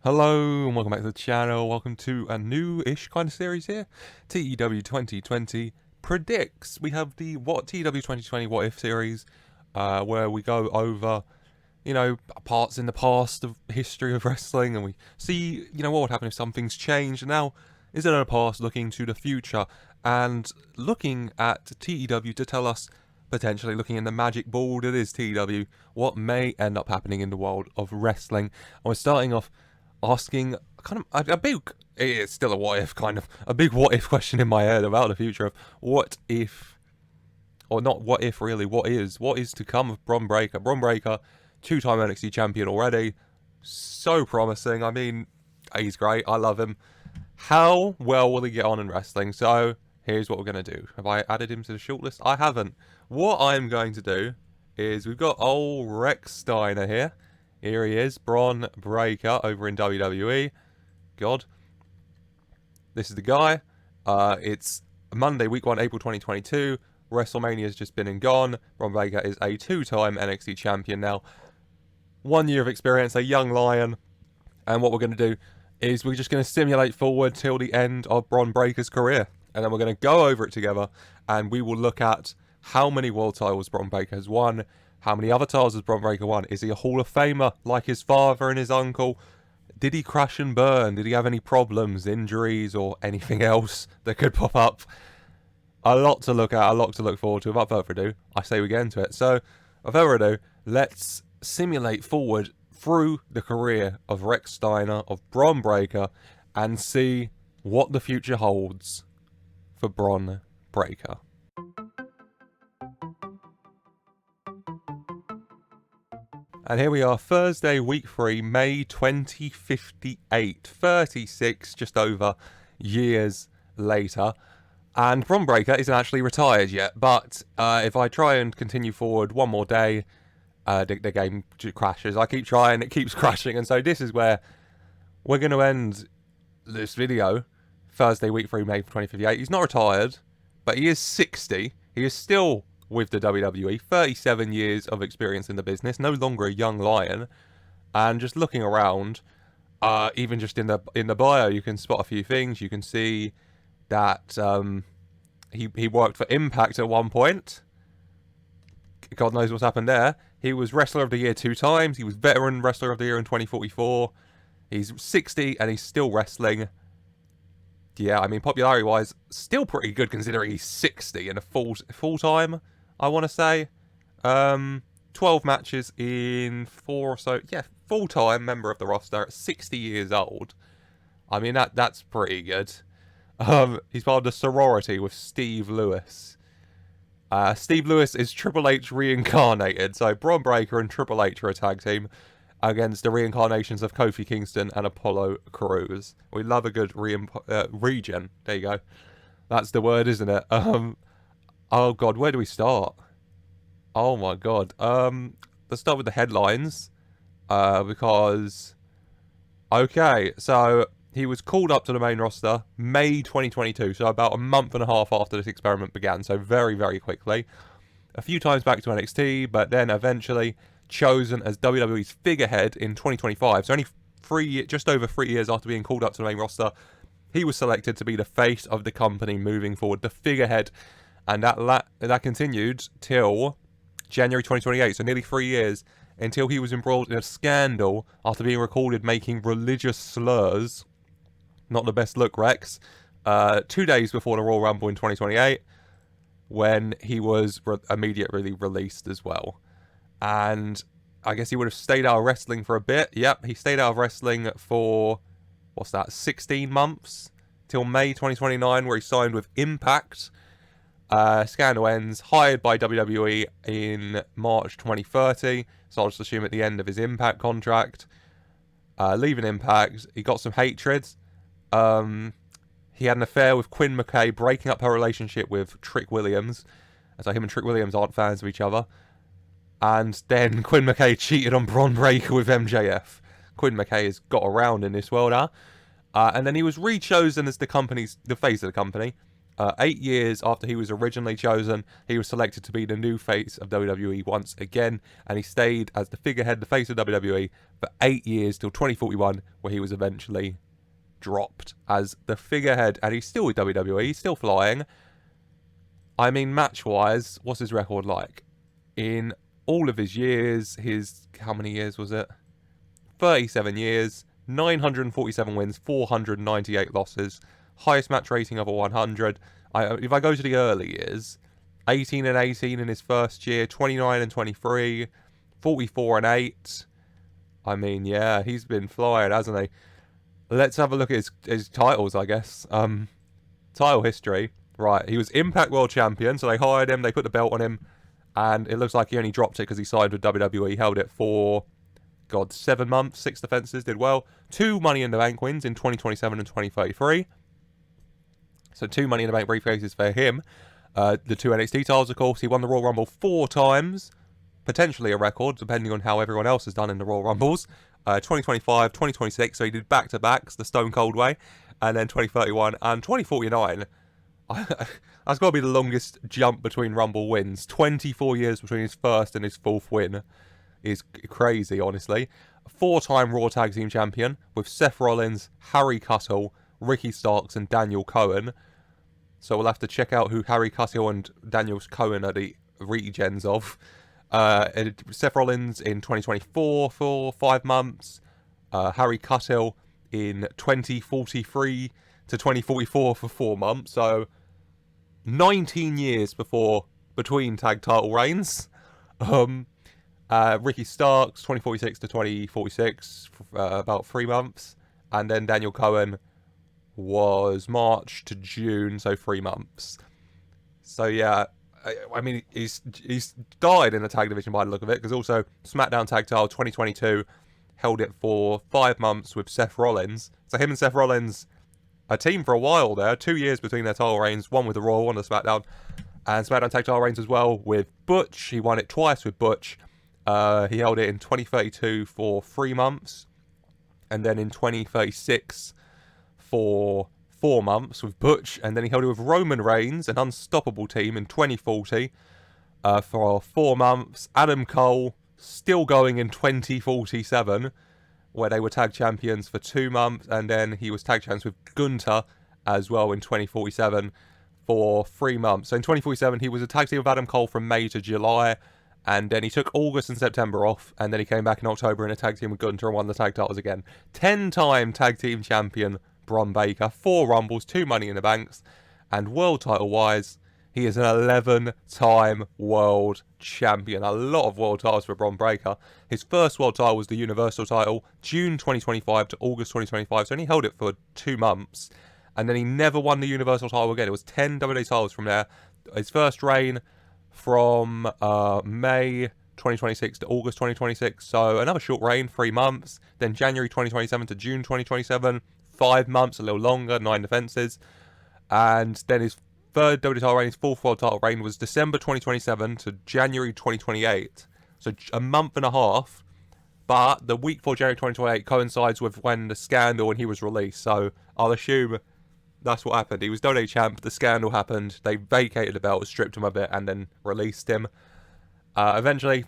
Hello and welcome back to the channel. Welcome to a new-ish kind of series here. TEW2020 Predicts. We have the TEW2020 What If series, where we go over, parts in the past of history of wrestling, and we see, what would happen if some things changed. Now, instead of the past, looking to the future, and looking at TEW to tell us, potentially looking in the magic ball that is TEW, what may end up happening in the world of wrestling. And we're starting off asking kind of a big, it's still a what if, kind of a big what if question in my head about the future of what if, or not what if really, what is to come of Bron Breakker. Bron Breakker, two-time NXT champion already, so promising. I mean, he's great, I love him. How well will he get on in wrestling? So here's what we're going to do. Have I added him to the shortlist? I haven't. What I'm going to do is, we've got old Rex Steiner here. Here he is, Bron Breakker over in WWE. God. This is the guy. It's Monday, week 1, April 2022. WrestleMania's just been and gone. Bron Breakker is a two-time NXT champion now. 1 year of experience, a young lion. And what we're going to do is we're just going to simulate forward till the end of Bron Breakker's career. And then we're going to go over it together. And we will look at how many world titles Bron Breakker has won. How many other titles has Bron Breakker won? Is he a Hall of Famer like his father and his uncle? Did he crash and burn? Did he have any problems, injuries, or anything else that could pop up? A lot to look at, a lot to look forward to. Without further ado, I say we get into it. So, without further ado, let's simulate forward through the career of Rex Steiner, of Bron Breakker, and see what the future holds for Bron Breakker. And here we are, Thursday, week 3, May 2058, 36, just over, years later. And Bron Breakker isn't actually retired yet, but if I try and continue forward one more day, the game crashes. I keep trying, it keeps crashing, and so this is where we're going to end this video, Thursday, week 3, May 2058. He's not retired, but he is 60. He is still with the WWE, 37 years of experience in the business, no longer a young lion. And just looking around, even just in the bio, you can spot a few things. You can see that he worked for Impact at one point. God knows what's happened there. He was Wrestler of the Year 2 times. He was Veteran Wrestler of the Year in 2044. He's 60 and he's still wrestling. Yeah, I mean, popularity-wise, still pretty good considering he's 60 and a full-time, I want to say. 12 matches in 4 or so. Yeah, full-time member of the roster at 60 years old. I mean, that's pretty good. He's part of the sorority with Steve Lewis. Steve Lewis is Triple H reincarnated. So Bron Breakker and Triple H are a tag team against the reincarnations of Kofi Kingston and Apollo Crews. We love a good regen. There you go. That's the word, isn't it? Oh god, where do we start? Oh my god. Let's start with the headlines. Because okay, so he was called up to the main roster May 2022, so about a month and a half after this experiment began, so very, very quickly. A few times back to NXT, but then eventually chosen as WWE's figurehead in 2025. So only just over 3 years after being called up to the main roster, he was selected to be the face of the company moving forward, the figurehead. And that continued till January 2028, so nearly 3 years, until he was embroiled in a scandal after being recorded making religious slurs. Not the best look, Rex. 2 days before the Royal Rumble in 2028, when he was immediately released as well. And I guess he would have stayed out of wrestling for a bit. Yep, he stayed out of wrestling for, 16 months? Till May 2029, where he signed with Impact. Scandal ends, hired by WWE in March 2030. So I'll just assume at the end of his Impact contract. Leaving Impact, he got some hatred. He had an affair with Quinn McKay, breaking up her relationship with Trick Williams. So him and Trick Williams aren't fans of each other. And then Quinn McKay cheated on Bron Breakker with MJF. Quinn McKay has got around in this world, huh? And then he was re-chosen as the face of the company 8 years after he was originally chosen, he was selected to be the new face of WWE once again, and he stayed as the figurehead, the face of WWE, for 8 years till 2041, where he was eventually dropped as the figurehead, and he's still with WWE, he's still flying. I mean, match-wise, what's his record like? In all of his years, how many years was it? 37 years, 947 wins, 498 losses, highest match rating over 100. If I go to the early years, 18 and 18 in his first year, 29 and 23, 44 and 8. I mean, yeah, he's been flying, hasn't he? Let's have a look at his titles, I guess. Title history. Right, he was Impact World Champion, so they hired him, they put the belt on him, and it looks like he only dropped it because he signed with WWE. He held it for, 7 months, 6 defenses, did well. 2 Money in the Bank wins in 2027 and 2033. So 2 Money in the Bank briefcases for him. The 2 NXT titles, of course. He won the Royal Rumble 4 times. Potentially a record, depending on how everyone else has done in the Royal Rumbles. 2025, 2026, so he did back-to-backs the Stone Cold way. And then 2031 and 2049. That's got to be the longest jump between Rumble wins. 24 years between his first and his 4th win is crazy, honestly. 4-time Raw Tag Team Champion with Seth Rollins, Harry Cuttle, Ricky Starks, and Daniel Cohen. So we'll have to check out who Harry Cuttle and Daniel Cohen are the regens of. Seth Rollins in 2024 for 5 months. Harry Cuttle in 2043 to 2044 for 4 months. So 19 years between tag title reigns. Ricky Starks 2046 to 2046 about 3 months, and then Daniel Cohen was March to June, so 3 months. So yeah, I mean he's died in the tag division by the look of it, because also SmackDown Tag Title 2022 held it for 5 months with Seth Rollins. So him and Seth Rollins, a team for a while there, 2 years between their title reigns, one with the Raw, one with the SmackDown, and SmackDown Tag Title reigns as well with Butch. He won it twice with Butch. He held it in 2032 for 3 months, and then in 2036 for 4 months with Butch, and then he held it with Roman Reigns, an unstoppable team, in 2040 for 4 months. Adam Cole still going in 2047, where they were tag champions for 2 months, and then he was tag champions with Gunther as well in 2047 for 3 months. So in 2047, he was a tag team with Adam Cole from May to July, and then he took August and September off, and then he came back in October in a tag team with Gunther and won the tag titles again. 10-time tag team champion Bron Breakker, 4 Rumbles, 2 Money in the Banks, and world title-wise, he is an 11-time world champion. A lot of world titles for Bron Breakker. His first world title was the Universal title, June 2025 to August 2025, so he only held it for 2 months. And then he never won the Universal title again. It was 10 WWE titles from there. His first reign from May 2026 to August 2026. So another short reign, 3 months. Then January 2027 to June 2027. 5 months, a little longer, 9 defenses. And then his third WWE title reign, his 4th world title reign, was December 2027 to January 2028. So a month and a half. But the week before January 2028 coincides with when the scandal and he was released. So I'll assume that's what happened. He was WWE champ, the scandal happened, they vacated the belt, stripped him a bit, and then released him. Eventually,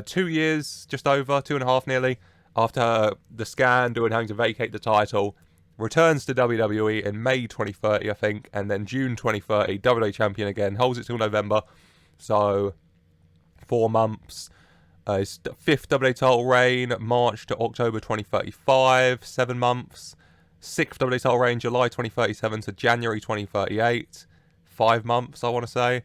2 years, just over, 2.5 nearly, after the scandal and having to vacate the title, returns to WWE in May 2030, I think, and then June 2030, WWE champion again, holds it till November, so 4 months. His 5th WWE title reign, March to October 2035, 7 months. 6th WWE title reign, July 2037 to January 2038, 5 months, I want to say.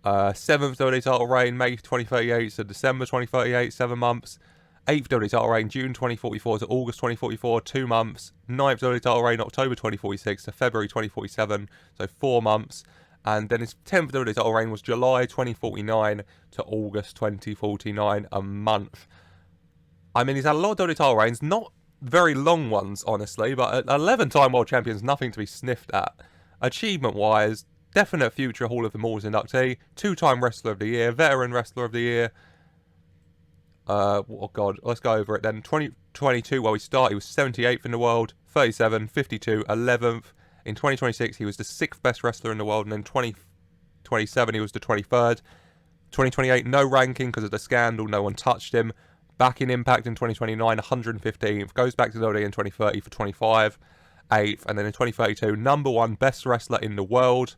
7th WWE title reign, May 2038 to December 2038, 7 months. 8th WWE title reign, June 2044 to August 2044, 2 months. 9th WWE title reign, October 2046 to February 2047, so 4 months. And then his 10th WWE title reign was July 2049 to August 2049, a month. I mean, he's had a lot of WWE title reigns, not very long ones, honestly, but 11-time world champion is nothing to be sniffed at. Achievement-wise, definite future Hall of the Malls inductee, 2-time Wrestler of the Year, Veteran Wrestler of the Year. Oh god, let's go over it then. 2022, where we start, he was 78th in the world, 37, 52, 11th, In 2026, he was the 6th best wrestler in the world, and in 2027, he was the 23rd. 2028, no ranking because of the scandal, no one touched him. Back in Impact in 2029, 115th. Goes back to WWE in 2030 for 25, 8th. And then in 2032, #1 best wrestler in the world.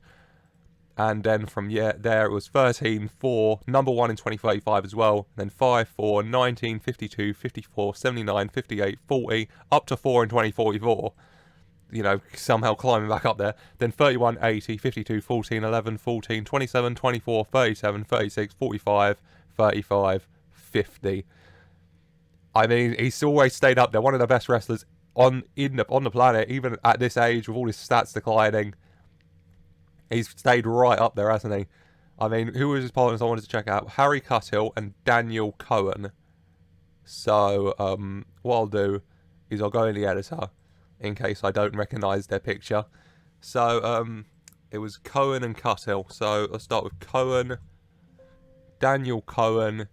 And then from there, it was 13, 4, #1 in 2035 as well. And then 5, 4, 19, 52, 54, 79, 58, 40, up to 4 in 2044. You know, somehow climbing back up there. Then 31, 80, 52, 14, 11, 14, 27, 24, 37, 36, 45, 35, 50. I mean, he's always stayed up there. One of the best wrestlers on the planet, even at this age, with all his stats declining. He's stayed right up there, hasn't he? I mean, who was his partners I wanted to check out? Harry Cuthill and Daniel Cohen. So, what I'll do is I'll go in the editor in case I don't recognise their picture. So, it was Cohen and Cuthill. So, let's start with Cohen. Daniel Cohen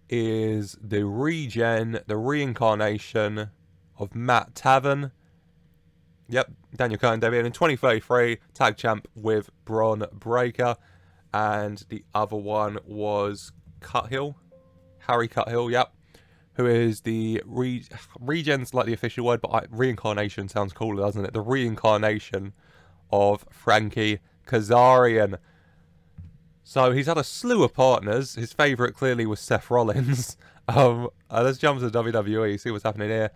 is the reincarnation of Matt Taven. Yep, Daniel Cohen debuted in 2033, tag champ with Bron Breakker. And the other one was Cuthill. Harry Cuthill, yep. Who is the regen's like the official word, but reincarnation sounds cooler, doesn't it? The reincarnation of Frankie Kazarian. So he's had a slew of partners. His favourite clearly was Seth Rollins. Let's jump to WWE, see what's happening here.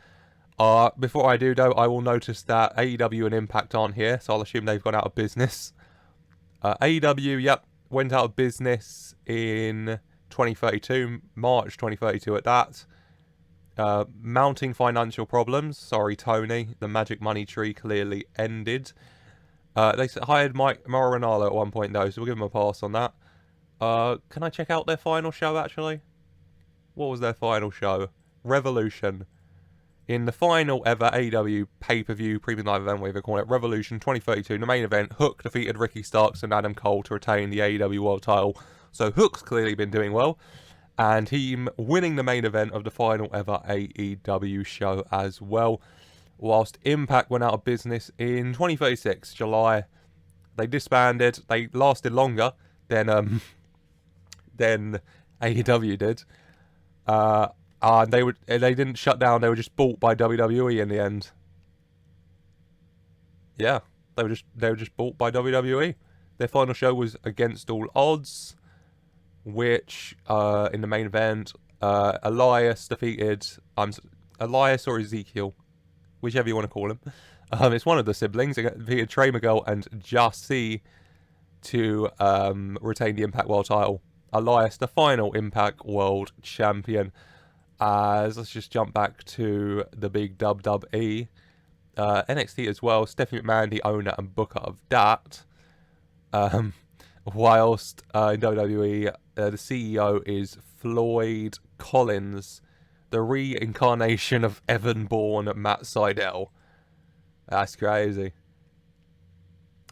Before I do though, I will notice that AEW and Impact aren't here, so I'll assume they've gone out of business. AEW, yep, went out of business in 2032, March 2032 at that. Mounting financial problems. Sorry, Tony. The magic money tree clearly ended. They hired Mike Marinello at one point though, so we'll give them a pass on that. Can I check out their final show actually? What was their final show? Revolution. In the final ever AEW pay-per-view premium live event, whatever you call it, Revolution 2032, the main event, Hook defeated Ricky Starks and Adam Cole to retain the AEW World title. So Hook's clearly been doing well. And him winning the main event of the final ever AEW show as well. Whilst Impact went out of business in 2036, July. They disbanded. They lasted longer than AEW did. And they didn't shut down. They were just bought by WWE in the end. Yeah, they were just bought by WWE. Their final show was Against All Odds, which in the main event, Elias defeated Elias or Ezekiel, whichever you want to call him. It's one of the siblings. It defeated Trey Miguel and Jussie to retain the Impact World title. Elias, the final Impact World Champion. Let's just jump back to the big WWE. NXT as well. Stephanie McMahon, the owner and booker of that. Whilst in WWE, the CEO is Floyd Collins, the reincarnation of Evan-born Matt Sydal. That's crazy.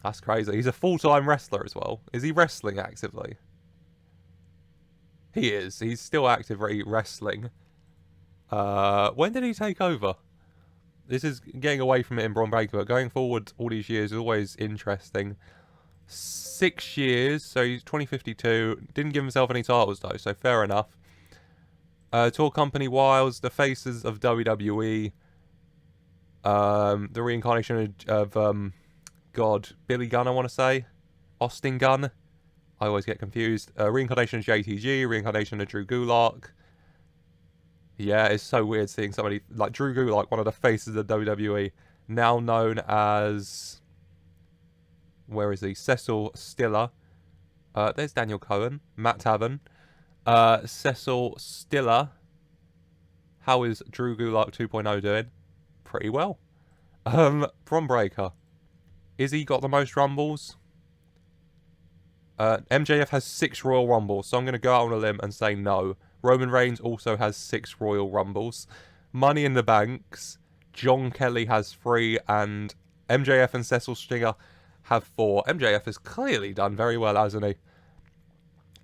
That's crazy. He's a full-time wrestler as well. Is he wrestling actively? He is. He's still actively wrestling. When did he take over? This is getting away from it in Bron Breakker, but going forward all these years is always interesting. 6 years, so he's 2052. Didn't give himself any titles though, so fair enough. Tour company Wiles, the faces of WWE. The reincarnation of Billy Gunn, I want to say. Austin Gunn. I always get confused. Reincarnation of JTG, reincarnation of Drew Gulak. Yeah, it's so weird seeing somebody like Drew Gulak, one of the faces of WWE, now known as... Where is he? Cecil Stiller. There's Daniel Cohen. Matt Taven. Cecil Stiller. How is Drew Gulak 2.0 doing? Pretty well. Bron Breakker. Is he got the most Rumbles? MJF has 6 Royal Rumbles, so I'm going to go out on a limb and say no. Roman Reigns also has 6 Royal Rumbles. Money in the Banks. John Kelly has 3, and MJF and Cecil Stinger have 4. MJF has clearly done very well, hasn't he?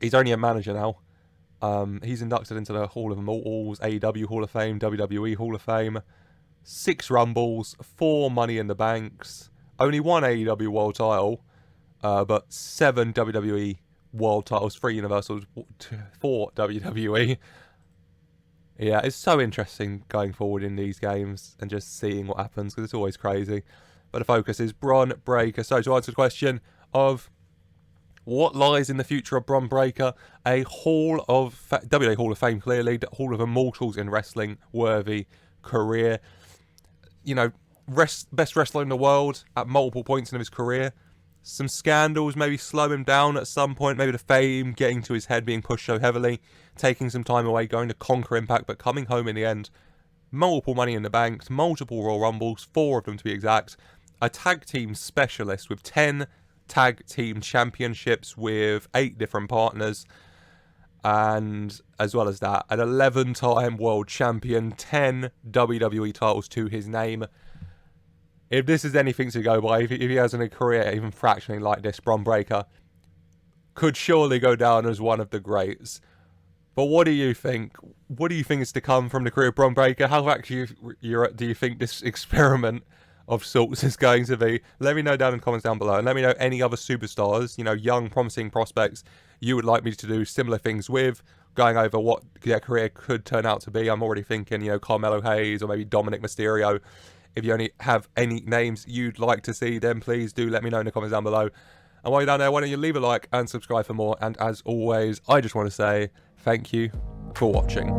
He's only a manager now. He's inducted into the Hall of Immortals, AEW Hall of Fame, WWE Hall of Fame. 6 Rumbles, 4 Money in the Banks. only one AEW world title, but 7 WWE world titles, 3 Universals, 4 WWE. Yeah, it's so interesting going forward in these games and just seeing what happens, because it's always crazy. But the focus is Bron Breakker. So to answer the question of what lies in the future of Bron Breakker, a Hall of WWE Hall of Fame, clearly, the Hall of Immortals in wrestling worthy career. You know, best wrestler in the world at multiple points in his career. Some scandals maybe slow him down at some point, maybe the fame getting to his head, being pushed so heavily, taking some time away, going to conquer Impact, but coming home in the end. Multiple Money in the Bank, multiple Royal Rumbles, 4 of them to be exact. A tag team specialist with 10 tag team championships with 8 different partners. And as well as that, an 11-time world champion, 10 WWE titles to his name. If this is anything to go by, if he has a career even fractionally like this, Bron Breakker could surely go down as one of the greats. But what do you think? What do you think is to come from the career of Bron Breakker? How actually do you think this experiment of sorts is going to be? Let me know down in the comments down below. And let me know any other superstars, you know, young, promising prospects you would like me to do similar things with, going over what their career could turn out to be. I'm already thinking, you know, Carmelo Hayes or maybe Dominic Mysterio. If you only have any names you'd like to see, then please do let me know in the comments down below. And while you're down there, why don't you leave a like and subscribe for more. And as always, I just want to say thank you for watching.